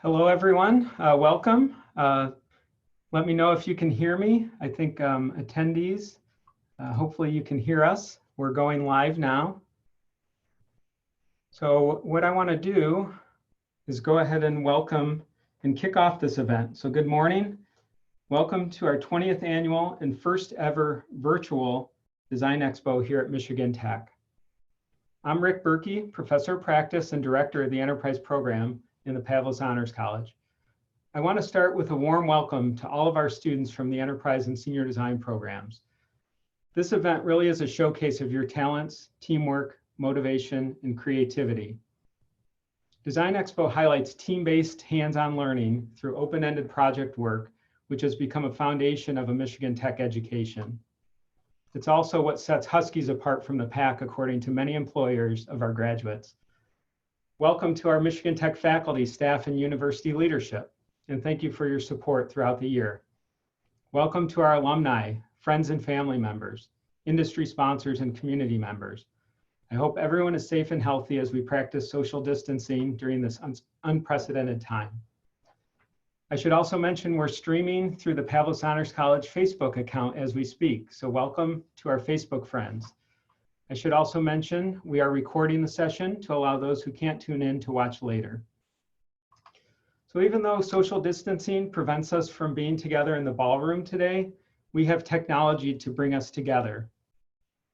Hello, everyone. Welcome. Let me know if you can hear me. I think attendees, hopefully you can hear us. We're going live now. So what I want to do is go ahead and welcome and kick off this event. So good morning. Welcome to our 20th annual and first ever Virtual Design Expo here at Michigan Tech. I'm Rick Berkey, Professor of Practice and Director of the Enterprise Program in the Pavlis Honors College. I want to start with a warm welcome to all of our students from the Enterprise and Senior Design programs. This event really is a showcase of your talents, teamwork, motivation, and creativity. Design Expo highlights team-based hands-on learning through open-ended project work, which has become a foundation of a Michigan Tech education. It's also what sets Huskies apart from the pack, according to many employers of our graduates. Welcome to our Michigan Tech faculty, staff, and university leadership, and thank you for your support throughout the year. Welcome to our alumni, friends and family members, industry sponsors, and community members. I hope everyone is safe and healthy as we practice social distancing during this unprecedented time. I should also mention we're streaming through the Pavlis Honors College Facebook account as we speak, so welcome to our Facebook friends. I should also mention we are recording the session to allow those who can't tune in to watch later. So even though social distancing prevents us from being together in the ballroom today, we have technology to bring us together.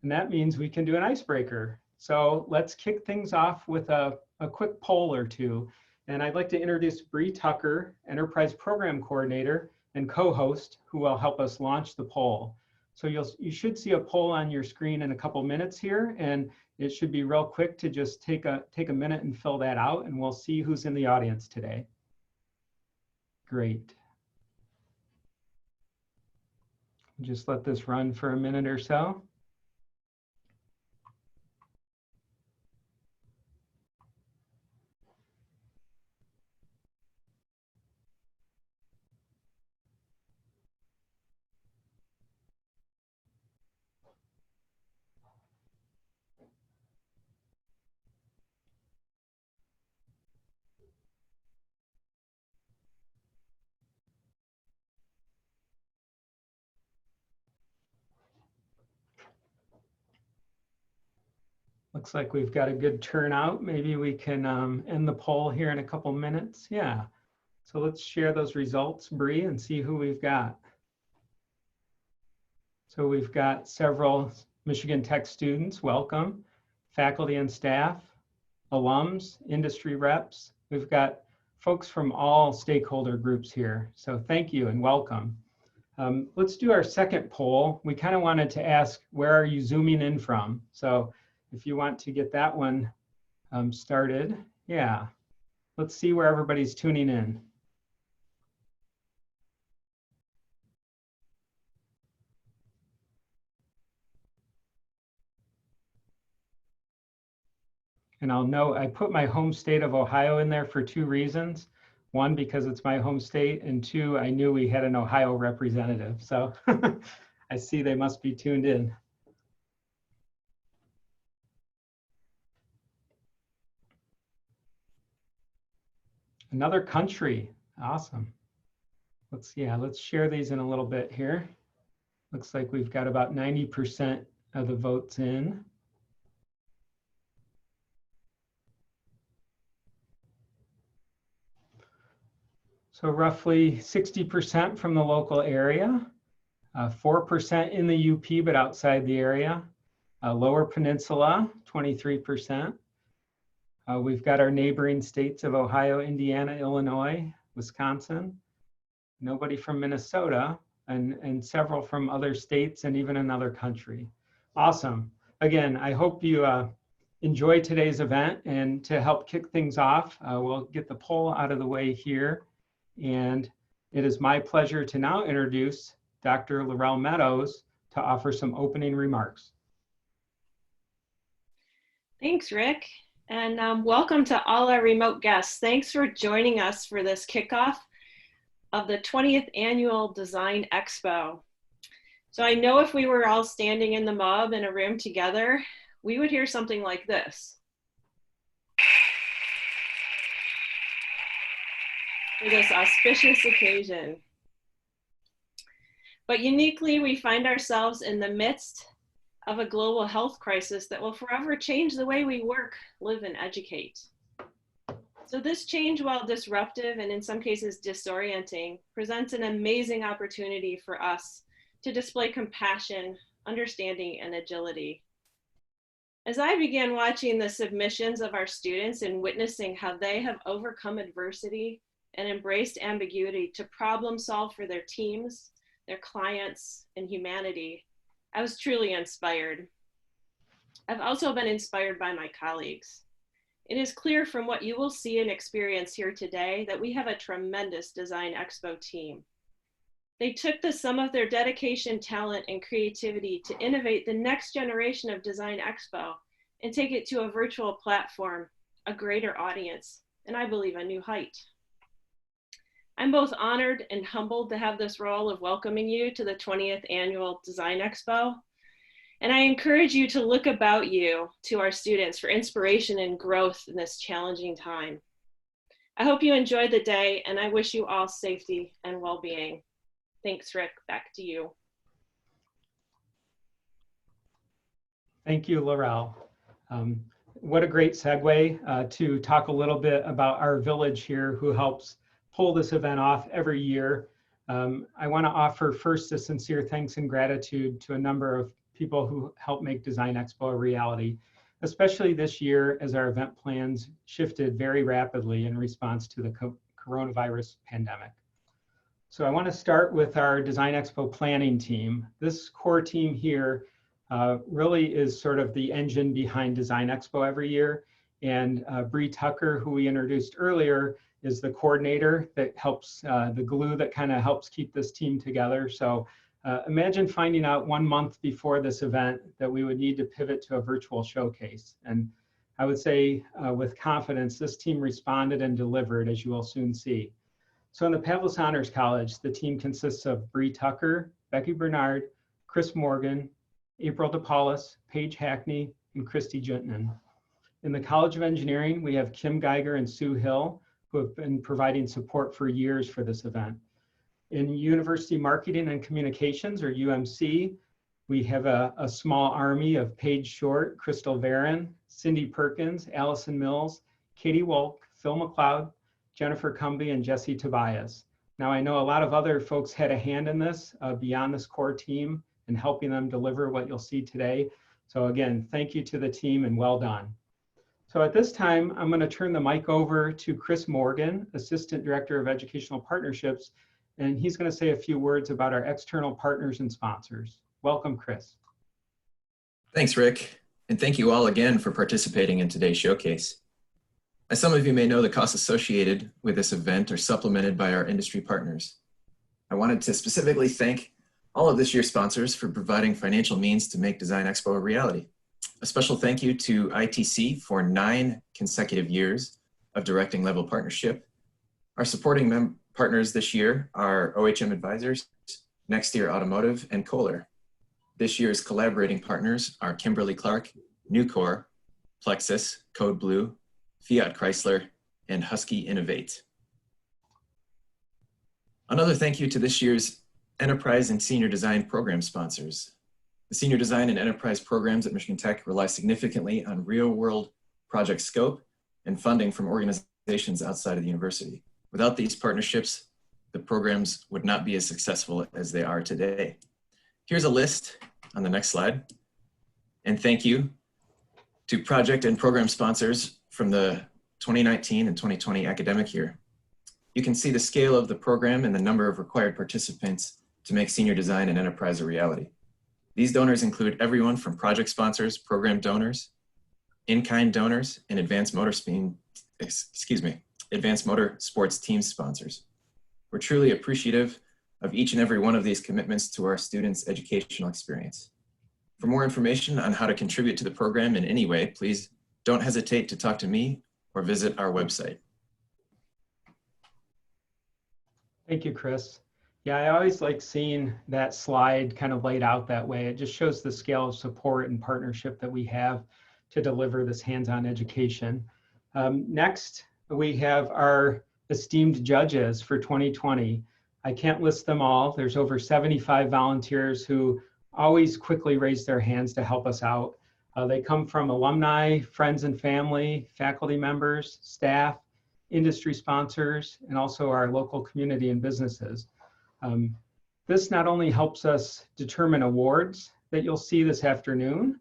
And that means we can do an icebreaker. So let's kick things off with a quick poll or two. And I'd like to introduce Bree Tucker, Enterprise Program Coordinator and co-host, who will help us launch the poll. So you should see a poll on your screen in a couple minutes here, and it should be real quick to just take a minute and fill that out, and we'll see who's in the audience today. Great. Just let this run for a minute or so. Looks like we've got a good turnout. Maybe we can end the poll here in a couple minutes. Yeah. So let's share those results, Bree, and see who we've got. So we've got several Michigan Tech students, welcome, faculty and staff, alums, industry reps. We've got folks from all stakeholder groups here. So thank you and welcome. Let's do our second poll. We kind of wanted to ask, where are you zooming in from? So if you want to get that one started, yeah. Let's see where everybody's tuning in. And I'll note, I put my home state of Ohio in there for two reasons. One, because it's my home state, and two, I knew we had an Ohio representative. So I see they must be tuned in. Another country, awesome. Let's share these in a little bit here. Looks like we've got about 90% of the votes in. So roughly 60% from the local area, 4% in the UP but outside the area, Lower Peninsula, 23%. We've got our neighboring states of Ohio, Indiana, Illinois, Wisconsin, nobody from Minnesota, and several from other states and even another country. Awesome. Again, I hope you enjoy today's event, and to help kick things off, we'll get the poll out of the way here. And it is my pleasure to now introduce Dr. Laurel Meadows to offer some opening remarks. Thanks, Rick. And welcome to all our remote guests. Thanks for joining us for this kickoff of the 20th Annual Design Expo. So I know if we were all standing in the mob in a room together, we would hear something like this. for this auspicious occasion. But uniquely, we find ourselves in the midst of a global health crisis that will forever change the way we work, live, and educate. So this change, while disruptive and in some cases disorienting, presents an amazing opportunity for us to display compassion, understanding, and agility. As I began watching the submissions of our students and witnessing how they have overcome adversity and embraced ambiguity to problem solve for their teams, their clients, and humanity, I was truly inspired. I've also been inspired by my colleagues. It is clear from what you will see and experience here today that we have a tremendous Design Expo team. They took the sum of their dedication, talent, and creativity to innovate the next generation of Design Expo and take it to a virtual platform, a greater audience, and I believe a new height. I'm both honored and humbled to have this role of welcoming you to the 20th Annual Design Expo. And I encourage you to look about you to our students for inspiration and growth in this challenging time. I hope you enjoyed the day, and I wish you all safety and well-being. Thanks, Rick. Back to you. Thank you, Laurel. What a great segue to talk a little bit about our village here who helps pull this event off every year. I want to offer first a sincere thanks and gratitude to a number of people who help make Design Expo a reality, especially this year as our event plans shifted very rapidly in response to the coronavirus pandemic. So I want to start with our Design Expo planning team. This core team here really is sort of the engine behind Design Expo every year. And Bree Tucker, who we introduced earlier, is the coordinator that helps, the glue that kind of helps keep this team together. So imagine finding out 1 month before this event that we would need to pivot to a virtual showcase. And I would say with confidence, this team responded and delivered, as you will soon see. So in the Pavlis Honors College, the team consists of Bree Tucker, Becky Bernard, Chris Morgan, April DePaulis, Paige Hackney, and Christy Jutnan. In the College of Engineering, we have Kim Geiger and Sue Hill, who have been providing support for years for this event. In University Marketing and Communications, or UMC, we have a small army of Paige Short, Crystal Varon, Cindy Perkins, Allison Mills, Katie Wolk, Phil McLeod, Jennifer Cumby, and Jesse Tobias. Now, I know a lot of other folks had a hand in this beyond this core team and helping them deliver what you'll see today. So again, thank you to the team and well done. So at this time, I'm going to turn the mic over to Chris Morgan, Assistant Director of Educational Partnerships, and he's going to say a few words about our external partners and sponsors. Welcome, Chris. Thanks, Rick, and thank you all again for participating in today's showcase. As some of you may know, the costs associated with this event are supplemented by our industry partners. I wanted to specifically thank all of this year's sponsors for providing financial means to make Design Expo a reality. A special thank you to ITC for 9 consecutive years of directing level partnership. Our supporting partners this year are OHM Advisors, Next Year Automotive, and Kohler. This year's collaborating partners are Kimberly-Clark, Nucor, Plexus, Code Blue, Fiat Chrysler, and Husky Innovate. Another thank you to this year's Enterprise and Senior Design program sponsors. The Senior Design and Enterprise programs at Michigan Tech rely significantly on real-world project scope and funding from organizations outside of the university. Without these partnerships, the programs would not be as successful as they are today. Here's a list on the next slide. And thank you to project and program sponsors from the 2019 and 2020 academic year. You can see the scale of the program and the number of required participants to make Senior Design and Enterprise a reality. These donors include everyone from project sponsors, program donors, in-kind donors, and advanced motor sports team sponsors. We're truly appreciative of each and every one of these commitments to our students' educational experience. For more information on how to contribute to the program in any way, please don't hesitate to talk to me or visit our website. Thank you, Chris. Yeah, I always like seeing that slide kind of laid out that way. It just shows the scale of support and partnership that we have to deliver this hands-on education. Next, we have esteemed judges for 2020. I can't list them all. There's over 75 volunteers who always quickly raise their hands to help us out. They come from alumni, friends and family, faculty members, staff, industry sponsors, and also our local community and businesses. This not only helps us determine awards that you'll see this afternoon,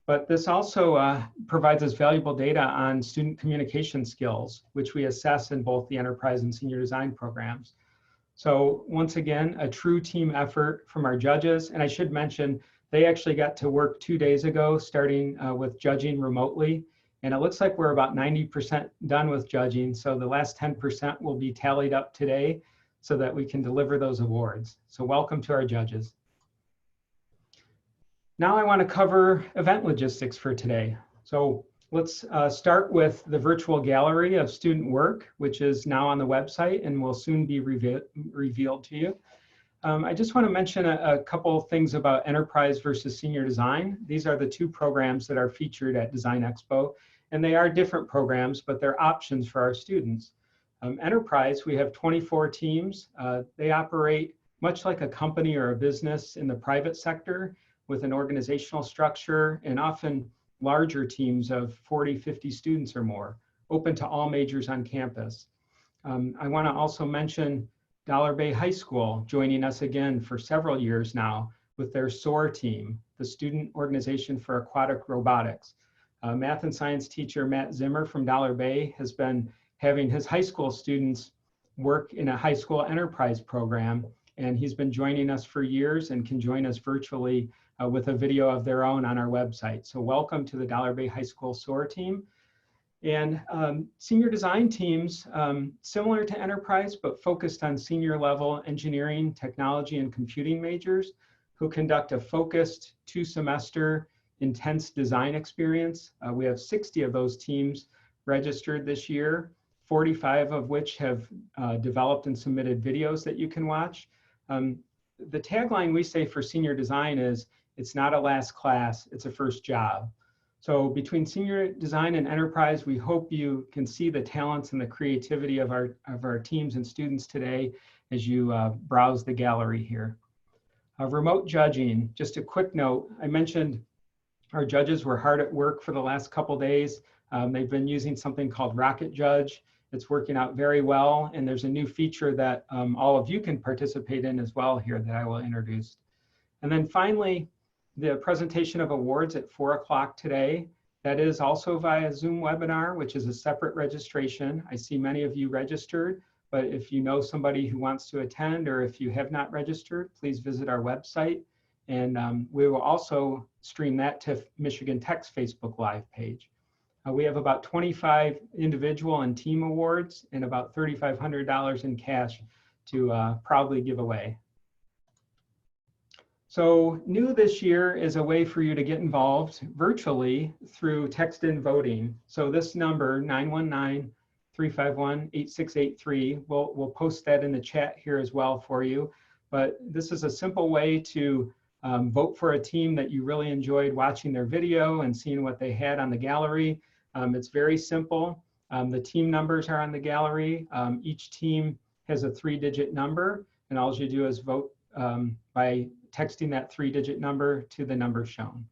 but this also provides us valuable data on student communication skills, which we assess in both the enterprise and senior design programs. So once again, a true team effort from our judges. And I should mention, they actually got to work 2 days ago, starting with judging remotely. And it looks like we're about 90% done with judging. So the last 10% will be tallied up today so that we can deliver those awards. So welcome to our judges. Now I want to cover event logistics for today. So let's start with the virtual gallery of student work, which is now on the website and will soon be revealed to you. I just want to mention a couple of things about enterprise versus senior design. These are the two programs that are featured at Design Expo, and they are different programs, but they're options for our students. Enterprise, we have 24 teams. They operate much like a company or a business in the private sector with an organizational structure and often larger teams of 40, 50 students or more, open to all majors on campus. I want to also mention Dollar Bay High School joining us again for several years now with their SOAR team, the Student Organization for Aquatic Robotics. Math and science teacher Matt Zimmer from Dollar Bay has been having his high school students work in a high school enterprise program, and he's been joining us for years and can join us virtually with a video of their own on our website. So welcome to the Dollar Bay High School SOAR team. And senior design teams, similar to enterprise, but focused on senior level engineering, technology, and computing majors who conduct a focused 2-semester intense design experience. We have 60 of those teams registered this year, 45 of which have developed and submitted videos that you can watch. The tagline we say for senior design is, it's not a last class, it's a first job. So between senior design and enterprise, we hope you can see the talents and the creativity of our teams and students today as you browse the gallery here. Remote judging, just a quick note. I mentioned our judges were hard at work for the last couple days. They've been using something called Rocket Judge. It's working out very well. And there's a new feature that all of you can participate in as well here that I will introduce. And then finally, the presentation of awards at 4 o'clock today. That is also via Zoom webinar, which is a separate registration. I see many of you registered, but if you know somebody who wants to attend or if you have not registered, please visit our website. And we will also stream that to Michigan Tech's Facebook Live page. We have about 25 individual and team awards and about $3,500 in cash to proudly give away. So new this year is a way for you to get involved virtually through text-in voting. So this number, 919-351-8683, we'll post that in the chat here as well for you. But this is a simple way to vote for a team that you really enjoyed watching their video and seeing what they had on the gallery. It's very simple. The team numbers are on the gallery. Each team has a 3-digit number, and all you do is vote by texting that 3-digit number to the number shown.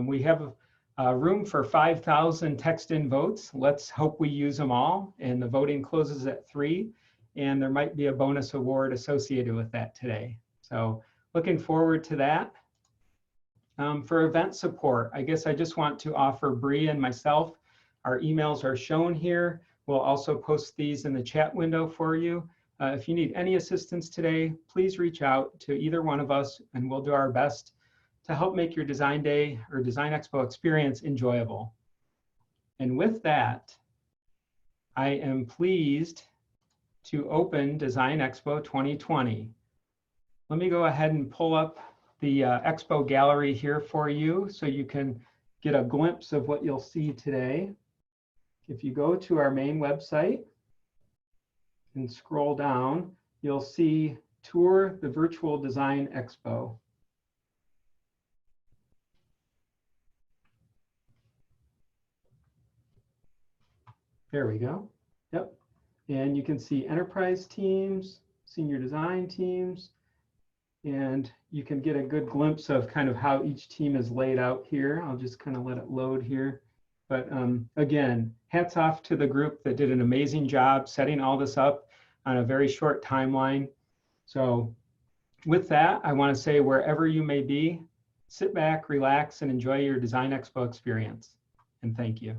We have room for 5,000 text-in votes. Let's hope we use them all. And the voting closes at 3, and there might be a bonus award associated with that today. So looking forward to that. For event support, I guess I just want to offer Bree and myself. Our emails are shown here. We'll also post these in the chat window for you. If you need any assistance today, please reach out to either one of us and we'll do our best to help make your Design Day or Design Expo experience enjoyable. And with that, I am pleased to open Design Expo 2020. Let me go ahead and pull up the Expo gallery here for you so you can get a glimpse of what you'll see today. If you go to our main website and scroll down, you'll see Tour the Virtual Design Expo. There we go. Yep. And you can see enterprise teams, senior design teams, and you can get a good glimpse of kind of how each team is laid out here. I'll just kind of let it load here. But again, hats off to the group that did an amazing job setting all this up on a very short timeline. So with that, I want to say wherever you may be, sit back, relax, and enjoy your Design Expo experience. And thank you.